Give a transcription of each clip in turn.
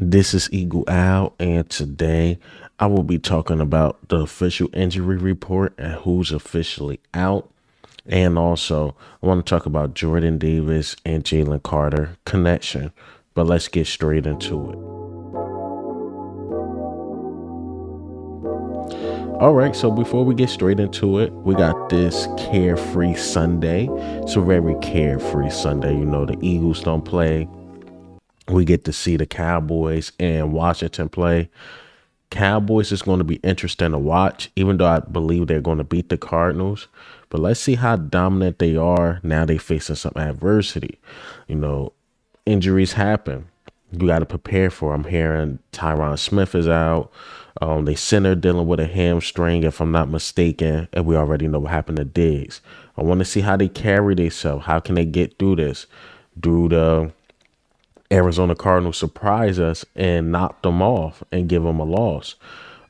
This is Eagle Owl, and today I will be talking about the official injury report and who's officially out. And also, I want to talk about Jordan Davis and Jalen Carter connection. But let's get straight into it. All right, so before we get straight into it, we got this carefree Sunday. It's a very carefree Sunday. You know, the Eagles don't play. We get to see the Cowboys and Washington play. Cowboys is going to be interesting to watch, even though I believe they're going to beat the Cardinals. But let's see how dominant they are now. They facing some adversity. You know, injuries happen. You got to prepare for. I'm hearing Tyron Smith is out. They center dealing with a hamstring, if I'm not mistaken, and we already know what happened to Diggs. I want to see how they carry themselves. How can they get through this? Do the Arizona Cardinals surprise us and knock them off and give them a loss?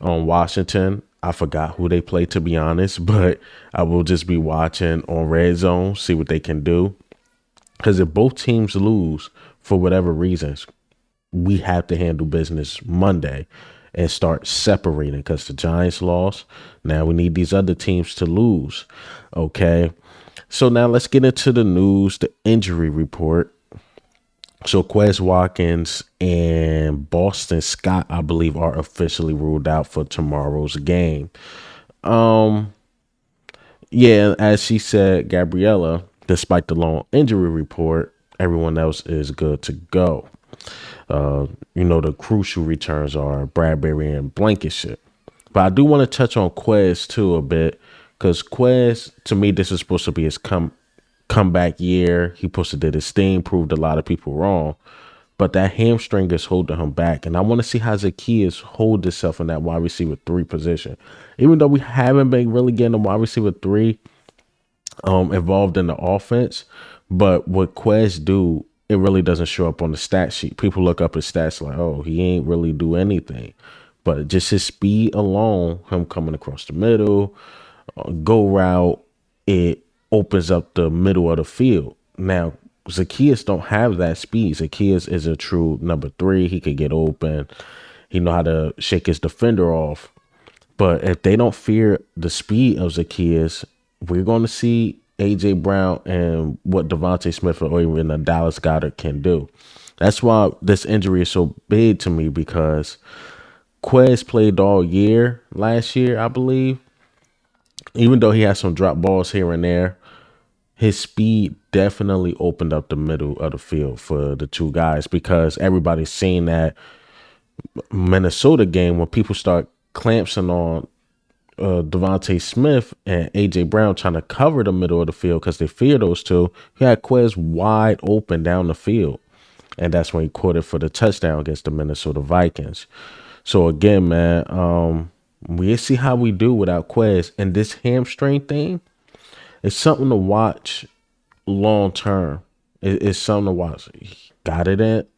On Washington, I forgot who they play, to be honest, but I will just be watching on Red Zone, see what they can do. Because if both teams lose for whatever reasons, we have to handle business Monday and start separating because the Giants lost. Now we need these other teams to lose. Okay. So now let's get into the news, the injury report. So Quez, Watkins and Boston Scott, I believe, are officially ruled out for tomorrow's game. Um, yeah, as she said, Gabriella, despite the long injury report, everyone else is good to go. The crucial returns are Bradbury and Blankenship. But I do want to touch on Quez too a bit, because Quez, to me, this is supposed to be his comeback year. He supposed to did his thing, proved a lot of people wrong. But that hamstring is holding him back. And I want to see how Zacchaeus hold himself in that wide receiver 3 position. Even though we haven't been really getting a wide receiver 3 involved in the offense. But what Quez do, it really doesn't show up on the stat sheet. People look up his stats like, oh, he ain't really do anything. But just his speed alone, him coming across the middle, go route, it opens up the middle of the field. Now, Zacchaeus don't have that speed. Zacchaeus is a true number 3. He could get open. He know how to shake his defender off. But if they don't fear the speed of Zacchaeus, we're going to see A.J. Brown and what Devontae Smith or even a Dallas Goedert can do. That's why this injury is so big to me, because Quez played all year last year, I believe. Even though he had some drop balls here and there, his speed definitely opened up the middle of the field for the two guys, because everybody's seen that Minnesota game when people start clamping on Devontae Smith and A.J. Brown trying to cover the middle of the field because they fear those two. He had Quez wide open down the field. And that's when he caught it for the touchdown against the Minnesota Vikings. So again, man, we'll see how we do without Quez. And this hamstring thing, it's something to watch long term. It's something to watch. He got it at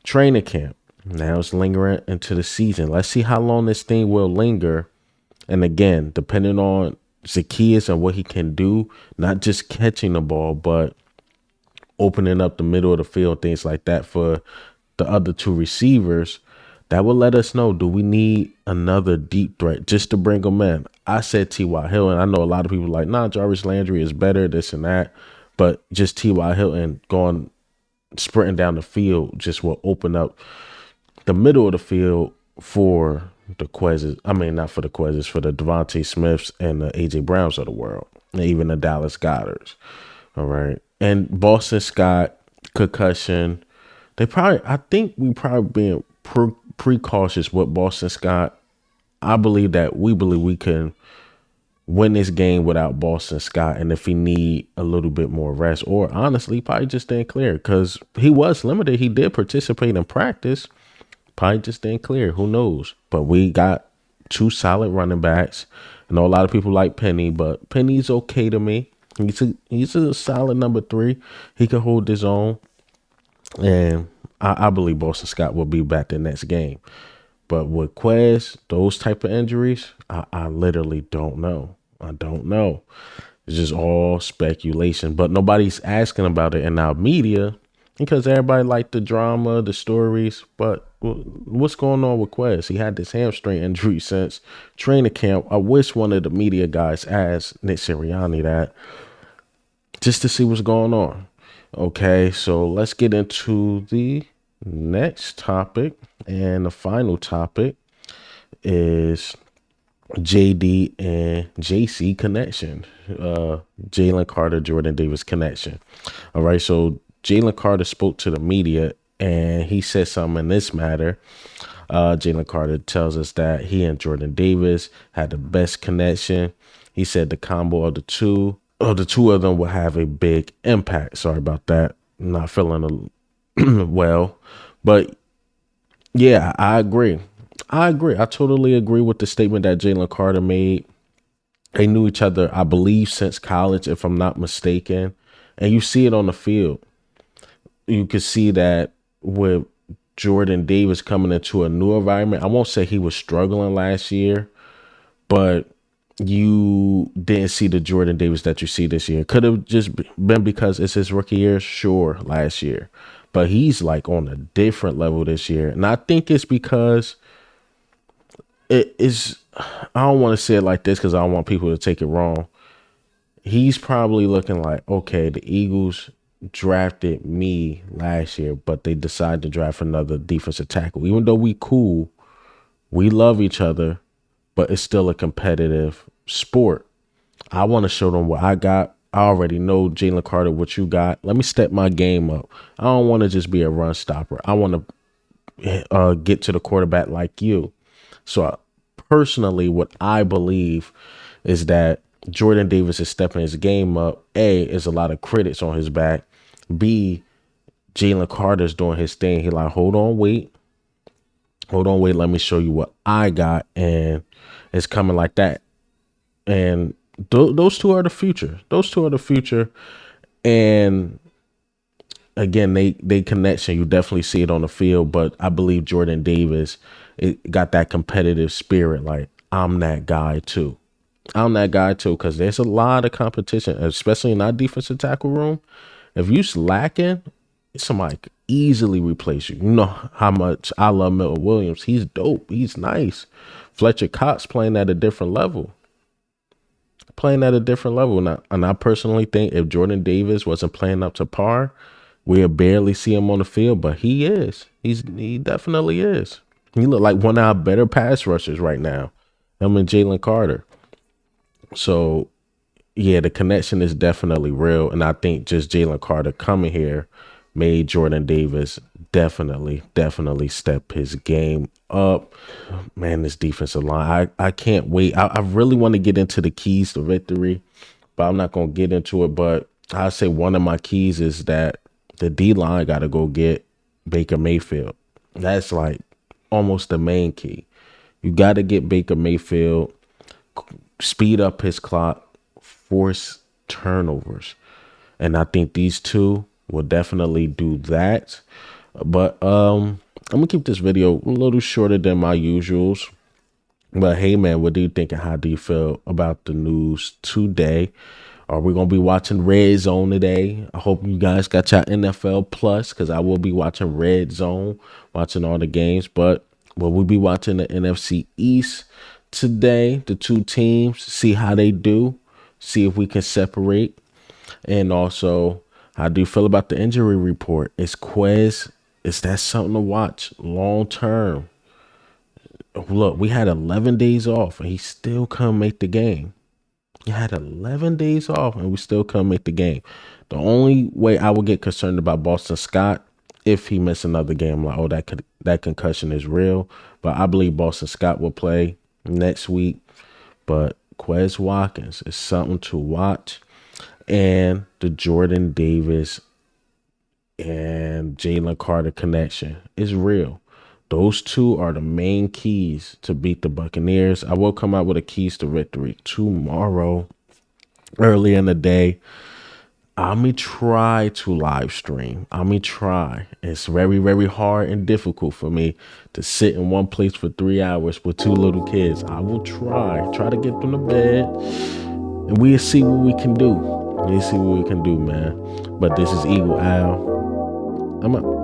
training camp. Now it's lingering into the season. Let's see how long this thing will linger. And again, depending on Zacchaeus and what he can do, not just catching the ball, but opening up the middle of the field, things like that for the other two receivers, that will let us know, do we need another deep threat just to bring them in? I said T.Y. Hilton. I know a lot of people like, nah, Jarvis Landry is better, this and that. But just T.Y. Hilton going sprinting down the field just will open up the middle of the field for the Quez's. I mean, not for the Quez's, for the Devontae Smiths and the A.J. Browns of the world, and even the Dallas Goederts. All right. And Boston Scott, concussion. I think we probably being precautious with Boston Scott. I believe we can win this game without Boston Scott. And if he need a little bit more rest, or honestly, probably just didn't clear, because he was limited. He did participate in practice. Probably just didn't clear. Who knows? But we got 2 solid running backs. I know a lot of people like Penny, but Penny's okay to me. He's a solid number 3. He can hold his own. And I believe Boston Scott will be back the next game. But with Quez, those type of injuries, I literally don't know. I don't know. It's just all speculation. But nobody's asking about it in our media. because everybody liked the drama, the stories. But what's going on with Quez? He had this hamstring injury since training camp. I wish one of the media guys asked Nick Sirianni that just to see what's going on. Okay, so let's get into the next topic. And the final topic is JD and JC connection. Jalen Carter, Jordan Davis connection. All right, so Jalen Carter spoke to the media and he said something in this matter. Jalen Carter tells us that he and Jordan Davis had the best connection. He said the combo of the two of them will have a big impact. Sorry about that. I'm not feeling well, but yeah, I agree. I agree. I totally agree with the statement that Jalen Carter made. They knew each other, I believe, since college, if I'm not mistaken. And you see it on the field. You could see that with Jordan Davis coming into a new environment. I won't say he was struggling last year, but you didn't see the Jordan Davis that you see this year. Could have just been because it's his rookie year, sure, last year. But he's like on a different level this year. And I think it's because it is, I don't want to say it like this because I don't want people to take it wrong. He's probably looking like, okay, the Eagles drafted me last year, but they decided to draft another defensive tackle. Even though we cool, we love each other, but it's still a competitive sport. I want to show them what I got. I already know, Jalen Carter, what you got. Let me step my game up. I don't want to just be a run stopper. I want to get to the quarterback like you. So personally, what I believe is that Jordan Davis is stepping his game up. A, is a lot of critics on his back. B, Jalen Carter's doing his thing. He like, hold on, wait. Let me show you what I got. And it's coming like that. And those two are the future. And again, they connection. You definitely see it on the field. But I believe Jordan Davis got that competitive spirit. Like, I'm that guy too. Because there's a lot of competition, especially in our defensive tackle room. If you slacking, somebody could easily replace you. You know how much I love Milton Williams. He's dope. He's nice. Fletcher Cox playing at a different level. And I personally think if Jordan Davis wasn't playing up to par, we'll barely see him on the field, but he is. He definitely is. He look like one of our better pass rushers right now. Him and Jalen Carter. So, yeah, the connection is definitely real. And I think just Jalen Carter coming here made Jordan Davis definitely step his game up. Man, this defensive line, I can't wait. I really want to get into the keys to victory, but I'm not going to get into it. But I say one of my keys is that the D-line got to go get Baker Mayfield. That's like almost the main key. You got to get Baker Mayfield, speed up his clock, force turnovers. And I think these two will definitely do that. But I'm gonna keep this video a little shorter than my usuals. But hey man, what do you think and how do you feel about the news today? Are we gonna be watching Red Zone today? I hope you guys got your NFL Plus, because I will be watching Red Zone, watching all the games. But will we be watching the NFC East today? The two teams, see how they do, see if we can separate. And also, how do you feel about the injury report? Is Quez, is that something to watch long term? Look, we had 11 days off and he still couldn't make the game. He had 11 days off and we still couldn't make the game. The only way I would get concerned about Boston Scott, if he missed another game, like, oh, that concussion is real. But I believe Boston Scott will play next week. But Quez Watkins is something to watch. And the Jordan Davis and Jalen Carter connection is real. Those two are the main keys to beat the Buccaneers. I will come out with a keys to victory tomorrow, early in the day. I'm going to try to live stream. It's very, very hard and difficult for me to sit in one place for 3 hours with two little kids. I will try to get them to bed, and we'll see what we can do. Man. But this is Eagle Al. I'm out.